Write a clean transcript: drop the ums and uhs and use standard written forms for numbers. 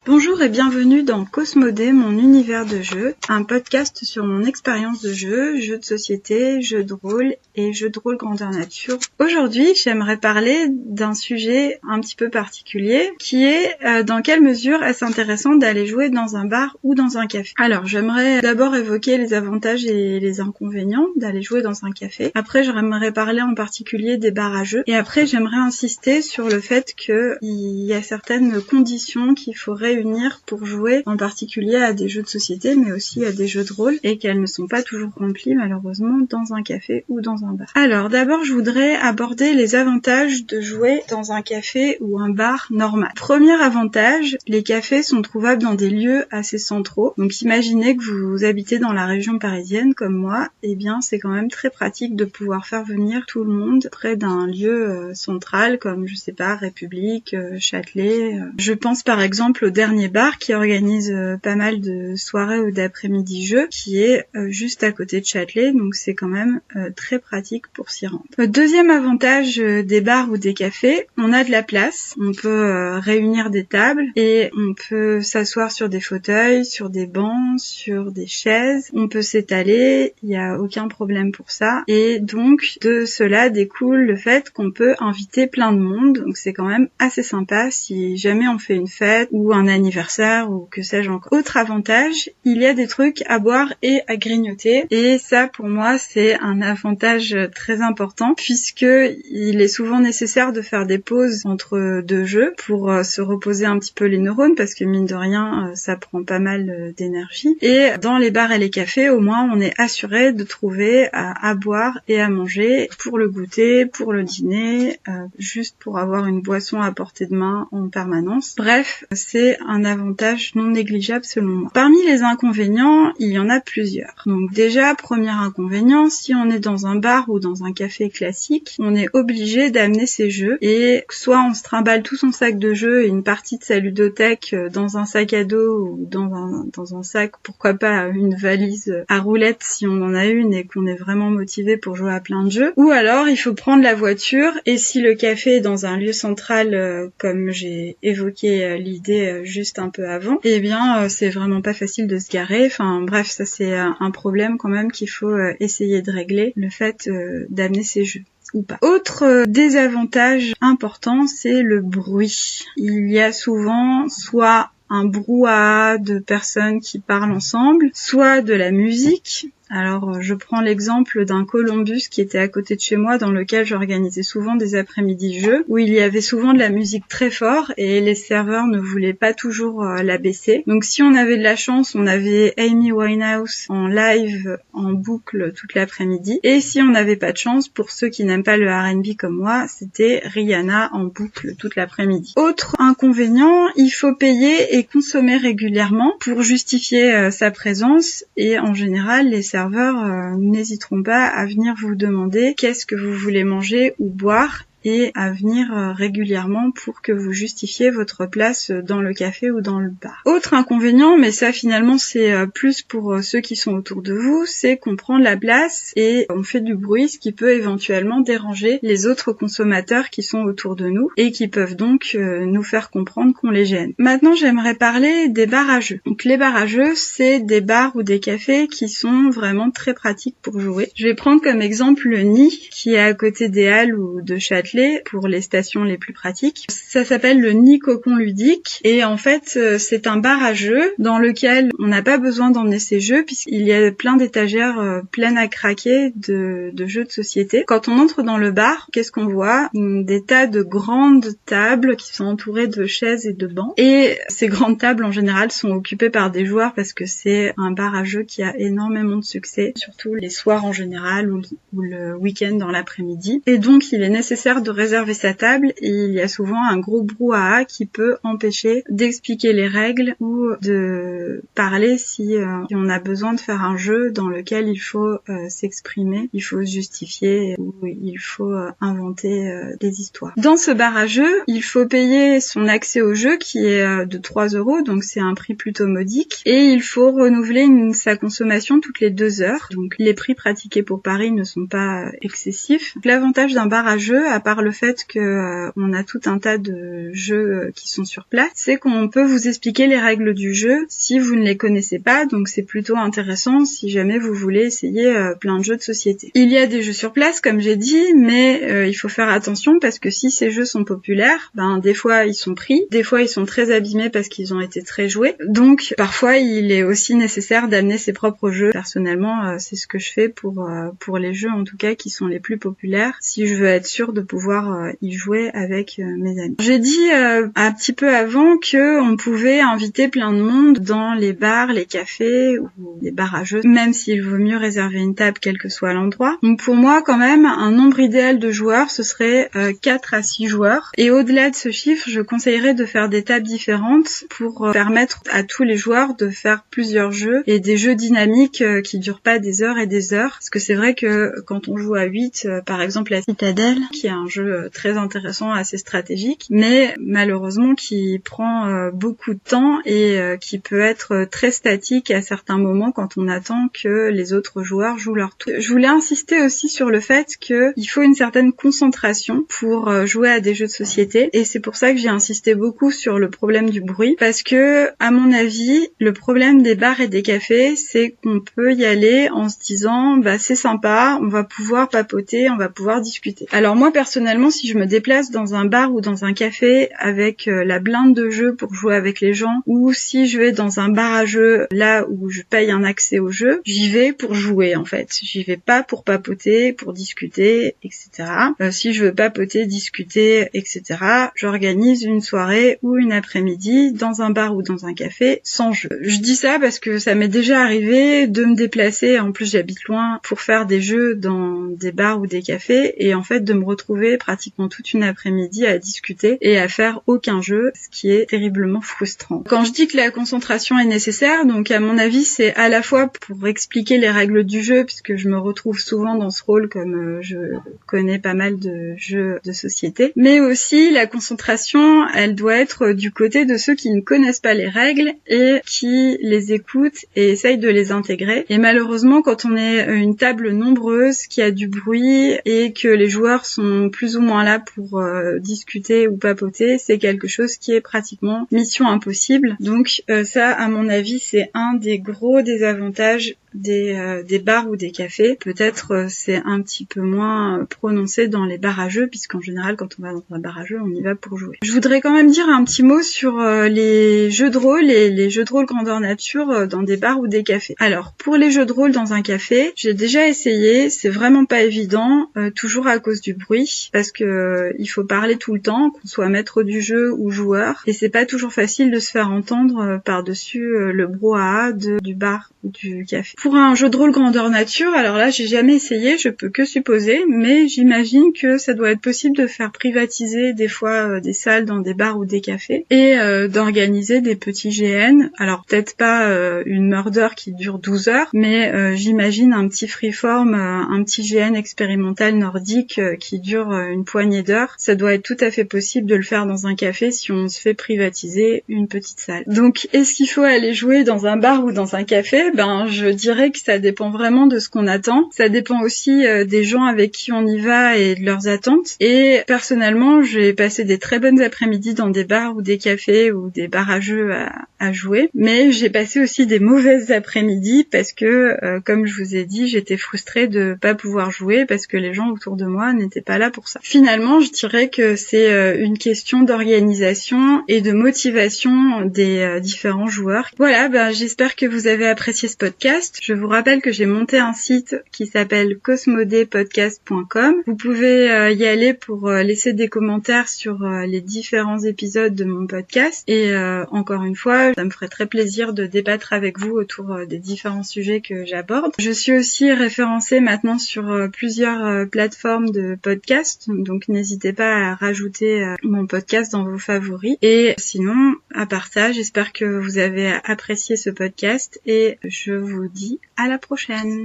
Bonjour et bienvenue dans Cosmodé, mon univers de jeu, un podcast sur mon expérience de jeu, jeux de société, jeux de rôle et jeux de rôle grandeur nature. Aujourd'hui, j'aimerais parler d'un sujet un petit peu particulier qui est dans quelle mesure est-ce intéressant d'aller jouer dans un bar ou dans un café. Alors, j'aimerais d'abord évoquer les avantages et les inconvénients d'aller jouer dans un café. Après, j'aimerais parler en particulier des bars à jeux. Et après, j'aimerais insister sur le fait qu'il y a certaines conditions qu'il faut réunir pour jouer, en particulier à des jeux de société, mais aussi à des jeux de rôle, et qu'elles ne sont pas toujours remplies, malheureusement, dans un café ou dans un bar. Alors, d'abord, je voudrais aborder les avantages de jouer dans un café ou un bar normal. Premier avantage, les cafés sont trouvables dans des lieux assez centraux. Donc, imaginez que vous habitez dans la région parisienne, comme moi, eh bien, c'est quand même très pratique de pouvoir faire venir tout le monde près d'un lieu central, comme, je sais pas, République, Châtelet. Je pense par exemple au dernier bar qui organise pas mal de soirées ou d'après-midi jeux, qui est juste à côté de Châtelet, donc c'est quand même très pratique pour s'y rendre. Le deuxième avantage des bars ou des cafés, on a de la place, on peut réunir des tables et on peut s'asseoir sur des fauteuils, sur des bancs, sur des chaises, on peut s'étaler, il n'y a aucun problème pour ça, et donc de cela découle le fait qu'on peut inviter plein de monde, donc c'est quand même assez sympa si jamais on fait une fête ou un anniversaire ou que sais-je encore. Autre avantage, il y a des trucs à boire et à grignoter, et ça pour moi c'est un avantage très important puisque il est souvent nécessaire de faire des pauses entre deux jeux pour se reposer un petit peu les neurones parce que mine de rien ça prend pas mal d'énergie, et dans les bars et les cafés au moins on est assuré de trouver à boire et à manger pour le goûter, pour le dîner, juste pour avoir une boisson à portée de main en permanence. Bref, c'est un avantage non négligeable selon moi. Parmi les inconvénients, il y en a plusieurs. Donc déjà, premier inconvénient, si on est dans un bar ou dans un café classique, on est obligé d'amener ses jeux, et soit on se trimballe tout son sac de jeux et une partie de sa ludothèque dans un sac à dos ou dans un sac, pourquoi pas une valise à roulettes si on en a une et qu'on est vraiment motivé pour jouer à plein de jeux, ou alors il faut prendre la voiture, et si le café est dans un lieu central comme j'ai évoqué l'idée juste un peu avant, eh bien c'est vraiment pas facile de se garer. Enfin bref, ça c'est un problème quand même qu'il faut essayer de régler, le fait d'amener ses jeux ou pas. Autre désavantage important, c'est le bruit. Il y a souvent soit un brouhaha de personnes qui parlent ensemble, soit de la musique. Alors, je prends l'exemple d'un Columbus qui était à côté de chez moi, dans lequel j'organisais souvent des après-midi jeux, où il y avait souvent de la musique très fort et les serveurs ne voulaient pas toujours la baisser. Donc, si on avait de la chance, on avait Amy Winehouse en live, en boucle toute l'après-midi. Et si on n'avait pas de chance, pour ceux qui n'aiment pas le R&B comme moi, c'était Rihanna en boucle toute l'après-midi. Autre inconvénient, il faut payer et consommer régulièrement pour justifier sa présence, et en général, les serveurs n'hésiteront pas à venir vous demander qu'est-ce que vous voulez manger ou boire, et à venir régulièrement pour que vous justifiez votre place dans le café ou dans le bar. Autre inconvénient, mais ça finalement c'est plus pour ceux qui sont autour de vous, c'est qu'on prend de la place et on fait du bruit, ce qui peut éventuellement déranger les autres consommateurs qui sont autour de nous et qui peuvent donc nous faire comprendre qu'on les gêne. Maintenant, j'aimerais parler des bars à jeux. Donc les bars à jeux, c'est des bars ou des cafés qui sont vraiment très pratiques pour jouer. Je vais prendre comme exemple le Nid, qui est à côté des Halles ou de Châtelet, pour les stations les plus pratiques. Ça s'appelle le Nid Cocon Ludique, et en fait c'est un bar à jeux dans lequel on n'a pas besoin d'emmener ses jeux puisqu'il y a plein d'étagères pleines à craquer de jeux de société. Quand on entre dans le bar, qu'est-ce qu'on voit? Des tas de grandes tables qui sont entourées de chaises et de bancs, et ces grandes tables en général sont occupées par des joueurs parce que c'est un bar à jeux qui a énormément de succès, surtout les soirs en général ou le week-end dans l'après-midi, et donc il est nécessaire de réserver sa table, et il y a souvent un gros brouhaha qui peut empêcher d'expliquer les règles ou de parler si on a besoin de faire un jeu dans lequel il faut s'exprimer, il faut se justifier ou il faut inventer des histoires. Dans ce bar à jeu, il faut payer son accès au jeu qui est de 3 €, donc c'est un prix plutôt modique, et il faut renouveler sa consommation toutes les 2 heures. Donc les prix pratiqués pour Paris ne sont pas excessifs. L'avantage d'un bar à jeu, à part par le fait que on a tout un tas de jeux qui sont sur place, c'est qu'on peut vous expliquer les règles du jeu si vous ne les connaissez pas, donc c'est plutôt intéressant si jamais vous voulez essayer plein de jeux de société. Il y a des jeux sur place, comme j'ai dit, mais il faut faire attention parce que si ces jeux sont populaires, des fois ils sont pris, des fois ils sont très abîmés parce qu'ils ont été très joués, donc parfois il est aussi nécessaire d'amener ses propres jeux. Personnellement, c'est ce que je fais pour les jeux en tout cas qui sont les plus populaires, si je veux être sûre de pouvoir y jouer avec mes amis. J'ai dit un petit peu avant que on pouvait inviter plein de monde dans les bars, les cafés ou les bars à jeux, même s'il vaut mieux réserver une table quel que soit l'endroit. Donc pour moi quand même, un nombre idéal de joueurs, ce serait 4 à 6 joueurs. Et au-delà de ce chiffre, je conseillerais de faire des tables différentes pour permettre à tous les joueurs de faire plusieurs jeux et des jeux dynamiques qui durent pas des heures et des heures. Parce que c'est vrai que quand on joue à 8, par exemple la Citadelle, qui est un jeu très intéressant, assez stratégique, mais malheureusement qui prend beaucoup de temps et qui peut être très statique à certains moments quand on attend que les autres joueurs jouent leur tour. Je voulais insister aussi sur le fait qu'il faut une certaine concentration pour jouer à des jeux de société, et c'est pour ça que j'ai insisté beaucoup sur le problème du bruit, parce que à mon avis, le problème des bars et des cafés, c'est qu'on peut y aller en se disant c'est sympa, on va pouvoir papoter, on va pouvoir discuter. Alors moi personnellement, si je me déplace dans un bar ou dans un café avec la blinde de jeu pour jouer avec les gens, ou si je vais dans un bar à jeux là où je paye un accès au jeu, j'y vais pour jouer en fait. J'y vais pas pour papoter, pour discuter, etc. Si je veux papoter, discuter, etc., j'organise une soirée ou une après-midi dans un bar ou dans un café sans jeu. Je dis ça parce que ça m'est déjà arrivé de me déplacer, en plus j'habite loin, pour faire des jeux dans des bars ou des cafés, et en fait de me retrouver pratiquement toute une après-midi à discuter et à faire aucun jeu, ce qui est terriblement frustrant. Quand je dis que la concentration est nécessaire, donc à mon avis c'est à la fois pour expliquer les règles du jeu, puisque je me retrouve souvent dans ce rôle comme je connais pas mal de jeux de société, mais aussi la concentration, elle doit être du côté de ceux qui ne connaissent pas les règles et qui les écoutent et essayent de les intégrer. Et malheureusement, quand on est une table nombreuse, qui a du bruit et que les joueurs sont plus ou moins là pour discuter ou papoter, c'est quelque chose qui est pratiquement mission impossible. Donc ça, à mon avis, c'est un des gros désavantages des bars ou des cafés. Peut-être c'est un petit peu moins prononcé dans les bars à jeux, puisqu'en général quand on va dans un bar à jeux, on y va pour jouer. Je voudrais quand même dire un petit mot sur les jeux de rôle et les jeux de rôle grandeur nature dans des bars ou des cafés. Alors pour les jeux de rôle dans un café, j'ai déjà essayé, c'est vraiment pas évident, toujours à cause du bruit, parce que il faut parler tout le temps, qu'on soit maître du jeu ou joueur, et c'est pas toujours facile de se faire entendre par-dessus le brouhaha du bar ou du café. Pour un jeu de rôle grandeur nature, alors là j'ai jamais essayé, je peux que supposer, mais j'imagine que ça doit être possible de faire privatiser des fois des salles dans des bars ou des cafés et d'organiser des petits GN. Alors peut-être pas une murder qui dure 12 heures, mais j'imagine un petit freeform, un petit GN expérimental nordique qui dure une poignée d'heures. Ça doit être tout à fait possible de le faire dans un café si on se fait privatiser une petite salle. Donc est-ce qu'il faut aller jouer dans un bar ou dans un café ? Je dirais que ça dépend vraiment de ce qu'on attend. Ça dépend aussi des gens avec qui on y va et de leurs attentes. Et personnellement, j'ai passé des très bonnes après-midi dans des bars ou des cafés ou des bars à jeux à jouer. Mais j'ai passé aussi des mauvaises après-midi parce que, comme je vous ai dit, j'étais frustrée de pas pouvoir jouer parce que les gens autour de moi n'étaient pas là pour ça. Finalement, je dirais que c'est une question d'organisation et de motivation des différents joueurs. Voilà, j'espère que vous avez apprécié ce podcast. Je vous rappelle que j'ai monté un site qui s'appelle cosmodepodcast.com. Vous pouvez y aller pour laisser des commentaires sur les différents épisodes de mon podcast. Et encore une fois, ça me ferait très plaisir de débattre avec vous autour des différents sujets que j'aborde. Je suis aussi référencée maintenant sur plusieurs plateformes de podcast, donc n'hésitez pas à rajouter mon podcast dans vos favoris. Et sinon, à part ça, j'espère que vous avez apprécié ce podcast et je vous dis à la prochaine.